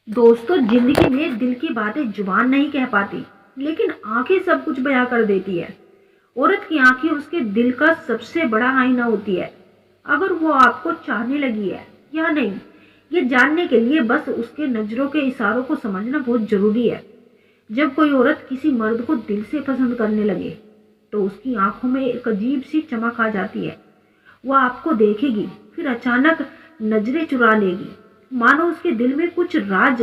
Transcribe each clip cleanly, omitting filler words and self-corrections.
दोस्तों, जिंदगी में दिल की बातें जुबान नहीं कह पाती, लेकिन आंखें सब कुछ बयां कर देती है। औरत की आंखें उसके दिल का सबसे बड़ा आईना होती है। अगर वो आपको चाहने लगी है या नहीं, ये जानने के लिए बस उसके नजरों के इशारों को समझना बहुत जरूरी है। जब कोई औरत किसी मर्द को दिल से पसंद करने लगे, तो उसकी आंखों में एक अजीब सी चमक आ जाती है। वह आपको देखेगी, फिर अचानक नजरें चुरा लेगी, मानो उसके दिल में कुछ राज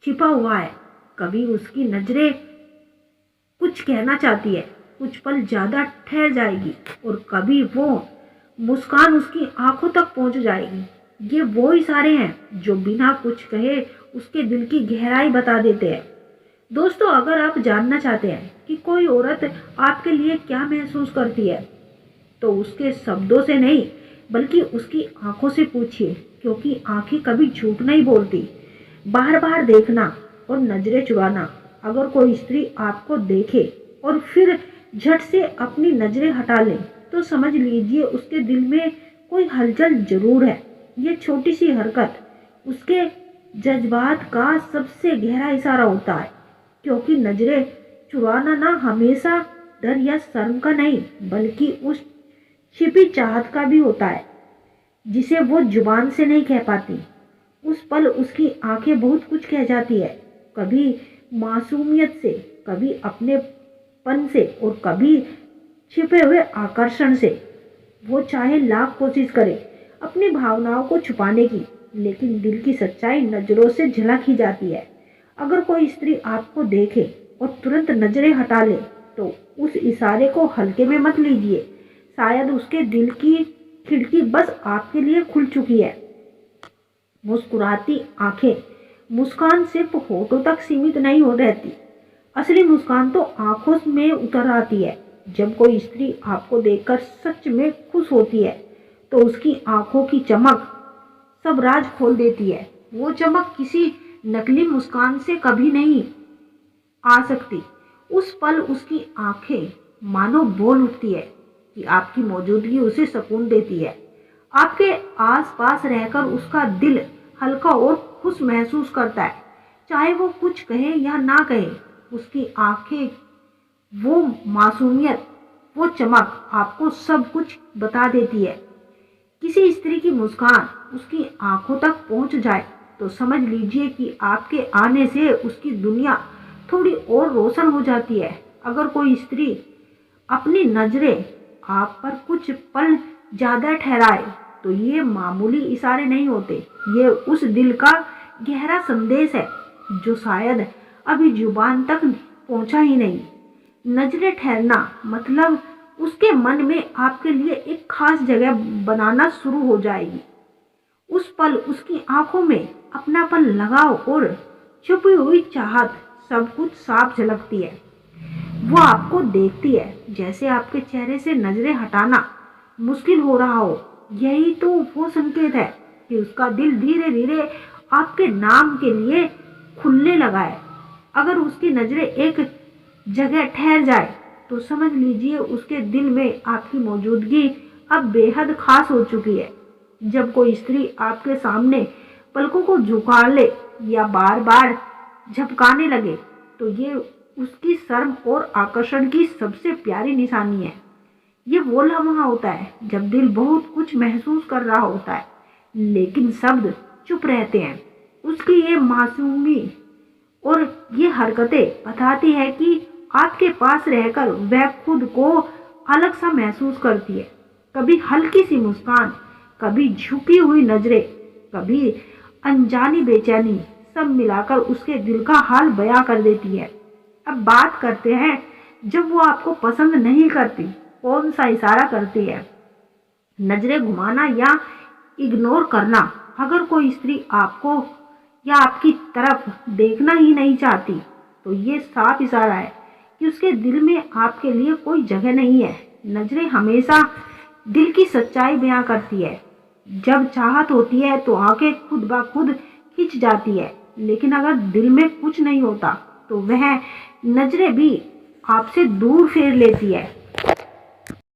छिपा हुआ है। कभी उसकी नजरें कुछ कहना चाहती है, कुछ पल ज्यादा ठहर जाएगी, और कभी वो मुस्कान उसकी आंखों तक पहुंच जाएगी। ये वो इशारे हैं जो बिना कुछ कहे उसके दिल की गहराई बता देते हैं। दोस्तों, अगर आप जानना चाहते हैं कि कोई औरत आपके लिए क्या महसूस करती है, तो उसके शब्दों से नहीं, बल्कि उसकी आंखों से पूछिए, क्योंकि आंखें कभी झूठ नहीं बोलती। बार बार देखना और नजरें चुराना। अगर कोई स्त्री आपको देखे और फिर झट से अपनी नजरें हटा ले, तो समझ लीजिए उसके दिल में कोई हलचल जरूर है। ये छोटी सी हरकत उसके जज्बात का सबसे गहरा इशारा होता है, क्योंकि नजरें चुराना ना हमेशा डर या शर्म का नहीं, बल्कि उस छिपी चाहत का भी होता है, जिसे वो जुबान से नहीं कह पाती। उस पल उसकी आंखें बहुत कुछ कह जाती है, कभी मासूमियत से, कभी अपनेपन से, और कभी छिपे हुए आकर्षण से। वो चाहे लाख कोशिश करे अपनी भावनाओं को छुपाने की, लेकिन दिल की सच्चाई नजरों से झलक ही जाती है। अगर कोई स्त्री आपको देखे और तुरंत नजरें हटा ले, तो उस इशारे को हल्के में मत लीजिए। शायद उसके दिल की खिड़की बस आपके लिए खुल चुकी है। मुस्कुराती आंखें, मुस्कान सिर्फ होठों तक सीमित नहीं हो रहती। असली मुस्कान तो आंखों में उतर आती है। जब कोई स्त्री आपको देखकर सच में खुश होती है, तो उसकी आंखों की चमक सब राज खोल देती है। वो चमक किसी नकली मुस्कान से कभी नहीं आ सकती। उस पल उसकी आंखें मानो बोल उठती है कि आपकी मौजूदगी उसे सुकून देती है। आपके आसपास रहकर उसका दिल हल्का और खुश महसूस करता है। चाहे वो कुछ कहे या ना कहे, उसकी आंखें, वो मासूमियत, वो चमक आपको सब कुछ बता देती है। किसी स्त्री की मुस्कान उसकी आंखों तक पहुंच जाए, तो समझ लीजिए कि आपके आने से उसकी दुनिया थोड़ी और रोशन हो जाती है। अगर कोई स्त्री अपनी नजरें आप पर कुछ पल ज्यादा ठहराए, तो ये मामूली इशारे नहीं होते। ये उस दिल का गहरा संदेश है जो शायद अभी जुबान तक पहुंचा ही नहीं। नजरें ठहरना मतलब उसके मन में आपके लिए एक खास जगह बनाना शुरू हो जाएगी। उस पल उसकी आंखों में अपनापन, लगाव और छुपी हुई चाहत सब कुछ साफ झलकती है। वो आपको देखती है जैसे आपके चेहरे से नजरें हटाना मुश्किल हो रहा हो। यही तो वो संकेत है कि उसका दिल धीरे धीरे आपके नाम के लिए खुलने लगा है। अगर उसकी नजरें एक जगह ठहर जाए, तो समझ लीजिए उसके दिल में आपकी मौजूदगी अब बेहद खास हो चुकी है। जब कोई स्त्री आपके सामने पलकों को झुका ले या बार बार झपकाने लगे, तो ये उसकी शर्म और आकर्षण की सबसे प्यारी निशानी है। ये वो लम्हा होता है जब दिल बहुत कुछ महसूस कर रहा होता है, लेकिन शब्द चुप रहते हैं। उसकी ये मासूमी और ये हरकतें बताती है कि आपके पास रहकर वह खुद को अलग सा महसूस करती है। कभी हल्की सी मुस्कान, कभी झुकी हुई नजरें, कभी अनजानी बेचैनी, सब मिलाकर उसके दिल का हाल बयां कर देती है। अब बात करते हैं, जब वो आपको पसंद नहीं करती, कौन सा इशारा करती है? नजरें घुमाना या इग्नोर करना। अगर कोई स्त्री आपको या आपकी तरफ देखना ही नहीं चाहती, तो ये साफ इशारा है कि उसके दिल में आपके लिए कोई जगह नहीं है। नजरें हमेशा दिल की सच्चाई बयां करती है। जब चाहत होती है तो आंखें खुद ब खुद खिंच जाती है, लेकिन अगर दिल में कुछ नहीं होता, तो वह नजरें भी आपसे दूर फेर लेती है।